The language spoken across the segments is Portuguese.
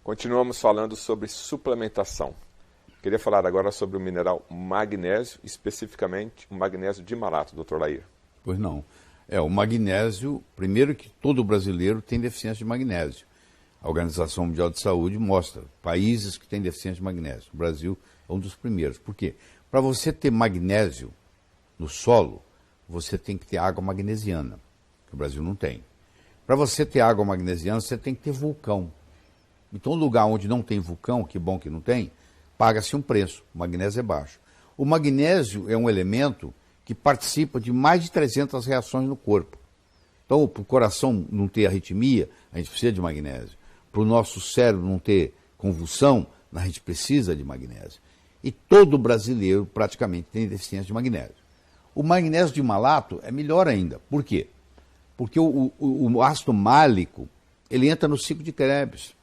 Continuamos falando sobre suplementação. Queria falar agora sobre o mineral magnésio, especificamente o magnésio de malato, Dr. Lair. Pois não. O magnésio, primeiro que todo brasileiro tem deficiência de magnésio. A Organização Mundial de Saúde mostra países que têm deficiência de magnésio. O Brasil é um dos primeiros. Por quê? Para você ter magnésio no solo, você tem que ter água magnesiana, que o Brasil não tem. Para você ter água magnesiana, você tem que ter vulcão. Então, um lugar onde não tem vulcão, que bom que não tem, paga-se um preço. O magnésio é baixo. O magnésio é um elemento que participa de mais de 300 reações no corpo. Então, para o coração não ter arritmia, a gente precisa de magnésio. Para o nosso cérebro não ter convulsão, a gente precisa de magnésio. E todo brasileiro praticamente tem deficiência de magnésio. O magnésio de malato é melhor ainda. Por quê? Porque o ácido málico, ele entra no ciclo de Krebs.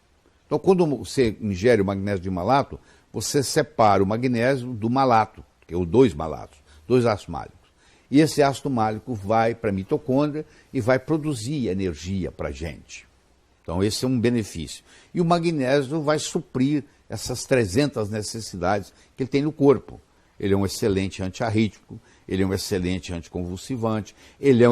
Então, quando você ingere o magnésio de malato, você separa o magnésio do malato, que é os dois malatos, dois ácidos málicos. E esse ácido málico vai para a mitocôndria e vai produzir energia para a gente. Então, esse é um benefício. E o magnésio vai suprir essas 300 necessidades que ele tem no corpo. Ele é um excelente antiarrítmico, ele é um excelente anticonvulsivante, ele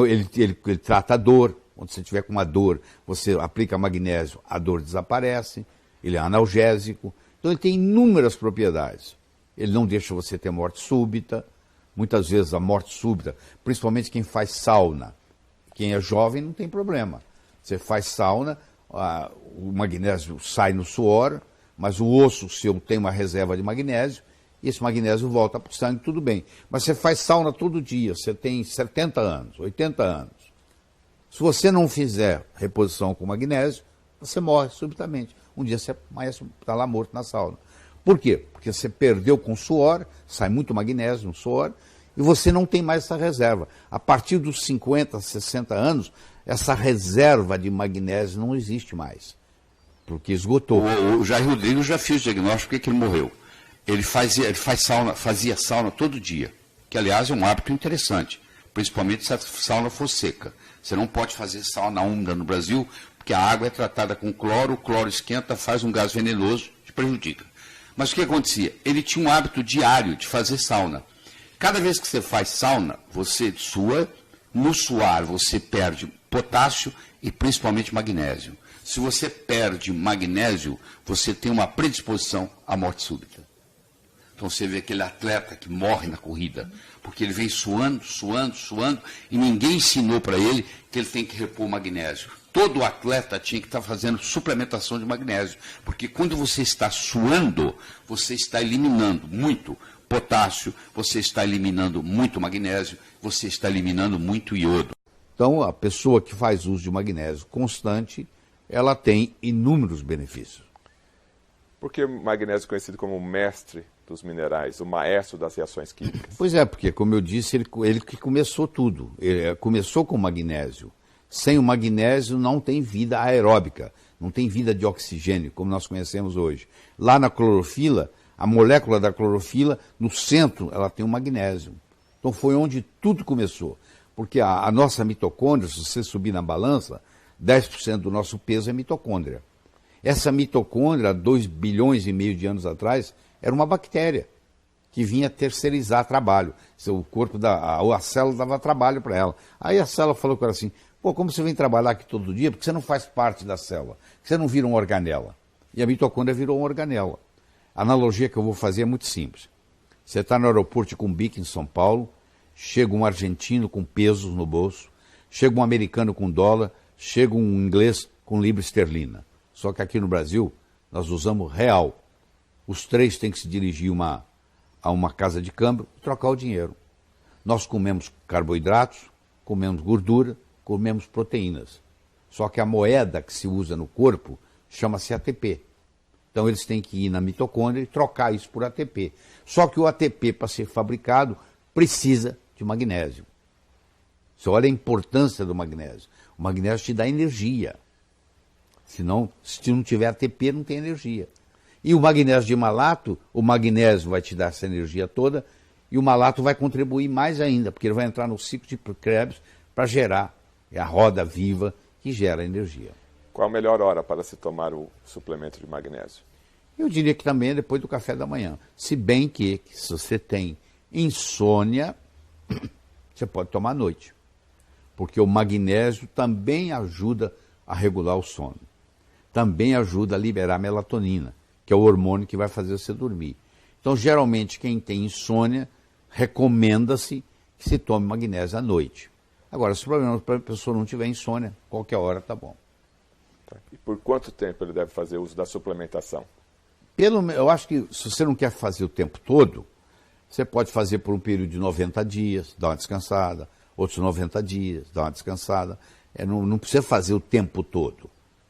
trata a dor. Quando você tiver com uma dor, você aplica magnésio, a dor desaparece, ele é analgésico. Então ele tem inúmeras propriedades. Ele não deixa você ter morte súbita. Muitas vezes a morte súbita, principalmente quem faz sauna, quem é jovem não tem problema. Você faz sauna, o magnésio sai no suor, mas o osso seu tem uma reserva de magnésio, e esse magnésio volta para o sangue, tudo bem. Mas você faz sauna todo dia, você tem 70 anos, 80 anos. Se você não fizer reposição com magnésio, você morre subitamente. Um dia você está lá morto na sauna. Por quê? Porque você perdeu com suor, sai muito magnésio no suor, e você não tem mais essa reserva. A partir dos 50, 60 anos, essa reserva de magnésio não existe mais, porque esgotou. O Jair Rodrigues já fez o diagnóstico porque ele morreu. Ele fazia sauna todo dia, que aliás é um hábito interessante, principalmente se a sauna for seca. Você não pode fazer sauna úmida no Brasil, porque a água é tratada com cloro, o cloro esquenta, faz um gás venenoso, te prejudica. Mas o que acontecia? Ele tinha um hábito diário de fazer sauna. Cada vez que você faz sauna, você sua, no suar você perde potássio e principalmente magnésio. Se você perde magnésio, você tem uma predisposição à morte súbita. Então você vê aquele atleta que morre na corrida, porque ele vem suando, e ninguém ensinou para ele que ele tem que repor magnésio. Todo atleta tinha que estar fazendo suplementação de magnésio, porque quando você está suando, você está eliminando muito potássio, você está eliminando muito magnésio, você está eliminando muito iodo. Então, a pessoa que faz uso de magnésio constante, ela tem inúmeros benefícios. Por que o magnésio é conhecido como o mestre dos minerais, o maestro das reações químicas? Pois é, porque, como eu disse, ele que começou tudo. Ele começou com o magnésio. Sem o magnésio não tem vida aeróbica, não tem vida de oxigênio, como nós conhecemos hoje. Lá na clorofila, a molécula da clorofila, no centro, ela tem o magnésio. Então foi onde tudo começou. Porque a nossa mitocôndria, se você subir na balança, 10% do nosso peso é mitocôndria. Essa mitocôndria, 2,5 bilhões de anos atrás, era uma bactéria que vinha terceirizar trabalho. O corpo a célula dava trabalho para ela. Aí a célula falou com ela assim, como você vem trabalhar aqui todo dia, porque você não faz parte da célula, você não vira uma organela. E a mitocôndria virou uma organela. A analogia que eu vou fazer é muito simples. Você está no aeroporto de Cumbica, em São Paulo, chega um argentino com pesos no bolso, chega um americano com dólar, chega um inglês com libra esterlina. Só que aqui no Brasil, nós usamos real. Os três têm que se dirigir a uma casa de câmbio e trocar o dinheiro. Nós comemos carboidratos, comemos gordura, comemos proteínas. Só que a moeda que se usa no corpo chama-se ATP. Então eles têm que ir na mitocôndria e trocar isso por ATP. Só que o ATP, para ser fabricado, precisa de magnésio. Você olha a importância do magnésio. O magnésio te dá energia. Senão, se não tiver ATP, não tem energia. E o magnésio de malato, o magnésio vai te dar essa energia toda e o malato vai contribuir mais ainda, porque ele vai entrar no ciclo de Krebs para gerar, é a roda viva que gera energia. Qual a melhor hora para se tomar o suplemento de magnésio? Eu diria que também é depois do café da manhã. Se bem que se você tem insônia, você pode tomar à noite. Porque o magnésio também ajuda a regular o sono. Também ajuda a liberar a melatonina, que é o hormônio que vai fazer você dormir. Então, geralmente, quem tem insônia, recomenda-se que se tome magnésio à noite. Agora, se o problema para a pessoa não tiver insônia, qualquer hora está bom. E por quanto tempo ele deve fazer uso da suplementação? Eu acho que se você não quer fazer o tempo todo, você pode fazer por um período de 90 dias, dar uma descansada, outros 90 dias, dar uma descansada. Não precisa fazer o tempo todo,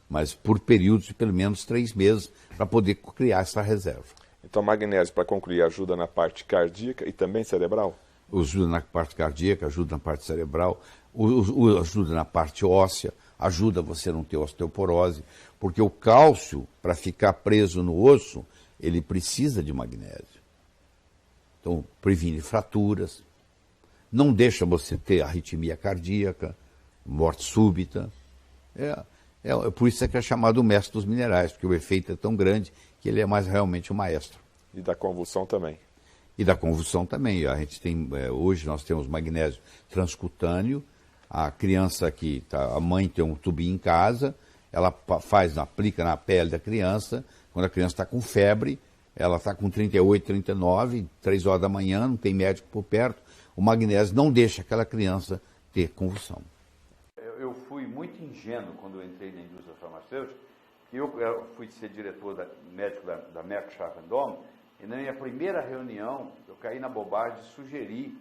mas por períodos de pelo menos 3 meses para poder criar essa reserva. Então, magnésio, para concluir, ajuda na parte cardíaca e também cerebral? Ajuda na parte cardíaca, ajuda na parte cerebral, ajuda na parte óssea, ajuda você a não ter osteoporose, porque o cálcio, para ficar preso no osso, ele precisa de magnésio. Então, previne fraturas, não deixa você ter arritmia cardíaca, morte súbita. Por isso é que é chamado o mestre dos minerais, porque o efeito é tão grande que ele é mais realmente o maestro. E da convulsão também? E da convulsão também. A gente tem, hoje nós temos magnésio transcutâneo. A criança a mãe tem um tubinho em casa, ela aplica na pele da criança. Quando a criança está com febre, ela está com 38, 39, 3 horas da manhã, não tem médico por perto. O magnésio não deixa aquela criança ter convulsão. Eu fui muito ingênuo quando eu entrei na indústria farmacêutica. Eu fui ser diretor médico da Merck Sharp & Dohme, e na minha primeira reunião eu caí na bobagem de sugerir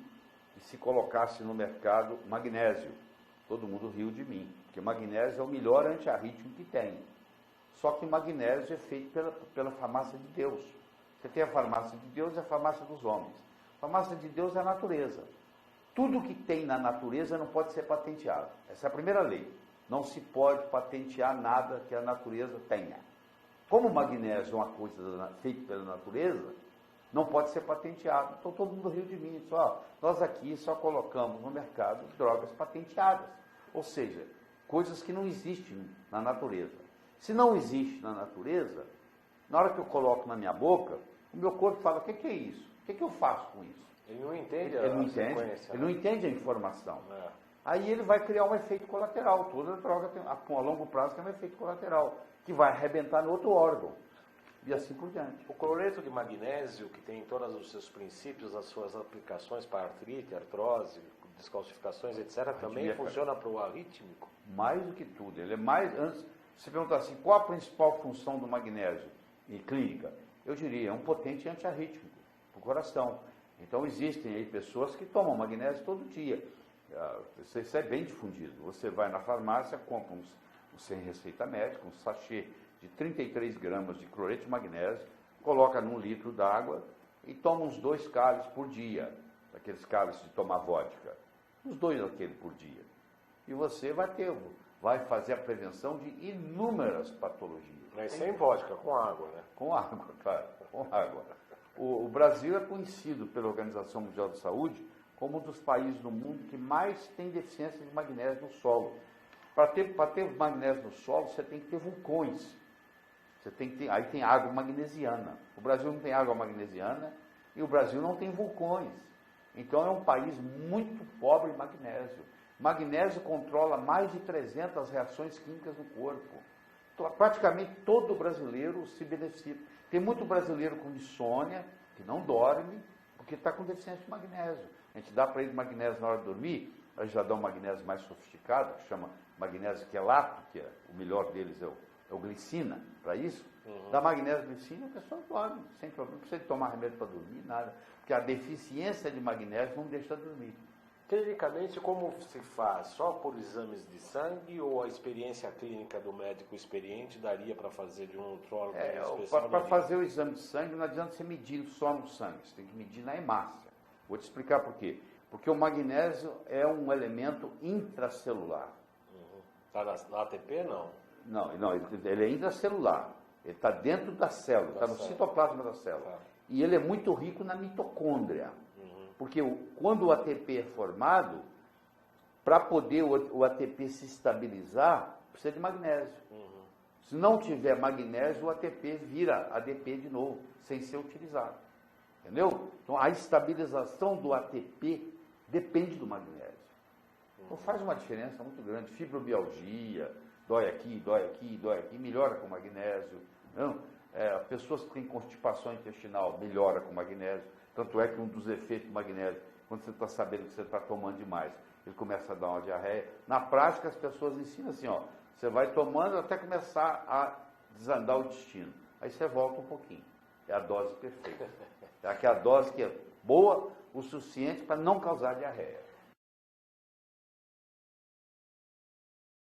que se colocasse no mercado magnésio. Todo mundo riu de mim, porque magnésio é o melhor antiarrítmico que tem. Só que magnésio é feito pela farmácia de Deus. Você tem a farmácia de Deus e a farmácia dos homens. A farmácia de Deus é a natureza. Tudo que tem na natureza não pode ser patenteado. Essa é a primeira lei. Não se pode patentear nada que a natureza tenha. Como o magnésio é uma coisa feita pela natureza, não pode ser patenteado. Então todo mundo riu de mim. Disse, nós aqui só colocamos no mercado drogas patenteadas. Ou seja, coisas que não existem na natureza. Se não existe na natureza, na hora que eu coloco na minha boca, o meu corpo fala, o que é isso? O que eu faço com isso? Ele não entende Ele não entende a informação. Aí ele vai criar um efeito colateral. Toda droga a longo prazo tem um efeito colateral, que vai arrebentar no outro órgão. E assim por diante. O cloreto de magnésio, que tem todos os seus princípios, as suas aplicações para artrite, artrose, descalcificações, etc., também funciona para o arrítmico? Mais do que tudo. Ele é mais... Antes, você perguntar assim, qual a principal função do magnésio em clínica? Eu diria, é um potente antiarrítmico para o coração. Então existem aí pessoas que tomam magnésio todo dia. Isso é bem difundido. Você vai na farmácia, compra sem receita médica, um sachê de 33 gramas de cloreto de magnésio, coloca num litro d'água e toma uns 2 cálices por dia, daqueles cálices de tomar vodka. Uns 2 daquele por dia. E você vai fazer a prevenção de inúmeras patologias. Mas sem vodka, com água, né? Com água, claro, com água. O Brasil é conhecido pela Organização Mundial de Saúde como um dos países do mundo que mais tem deficiência de magnésio no solo. Para ter magnésio no solo, você tem que ter vulcões. Aí tem água magnesiana. O Brasil não tem água magnesiana e o Brasil não tem vulcões. Então é um país muito pobre em magnésio. Magnésio controla mais de 300 reações químicas no corpo. Praticamente todo brasileiro se beneficia. Tem muito brasileiro com insônia, que não dorme, porque está com deficiência de magnésio. A gente dá para ele magnésio na hora de dormir, a gente já dá um magnésio mais sofisticado, que chama magnésio quelato, que o melhor deles é o glicina, para isso. Dá magnésio glicina, a pessoa dorme, sem problema, não precisa tomar remédio para dormir, nada. Porque a deficiência de magnésio não deixa dormir. Clinicamente, como se faz? Só por exames de sangue ou a experiência clínica do médico experiente daria para fazer de um nutrólogo especial? Para fazer o exame de sangue, não adianta você medir só no sangue, você tem que medir na hemácia. Vou te explicar por quê. Porque o magnésio é um elemento intracelular. Está na ATP, não? Não, ele é intracelular. Ele está dentro da célula, está no citoplasma da célula. E ele é muito rico na mitocôndria. Porque quando o ATP é formado, para poder o ATP se estabilizar, precisa de magnésio. Se não tiver magnésio, o ATP vira ADP de novo, sem ser utilizado. Entendeu? Então, a estabilização do ATP depende do magnésio. Então, faz uma diferença muito grande. Fibromialgia, dói aqui, dói aqui, dói aqui, melhora com magnésio. Não? Pessoas que têm constipação intestinal, melhora com magnésio. Tanto é que um dos efeitos do magnésio, quando você está sabendo que você está tomando demais, ele começa a dar uma diarreia. Na prática, as pessoas ensinam assim, ó, você vai tomando até começar a desandar o intestino. Aí você volta um pouquinho. É a dose perfeita. É aquela dose que é boa o suficiente para não causar diarreia.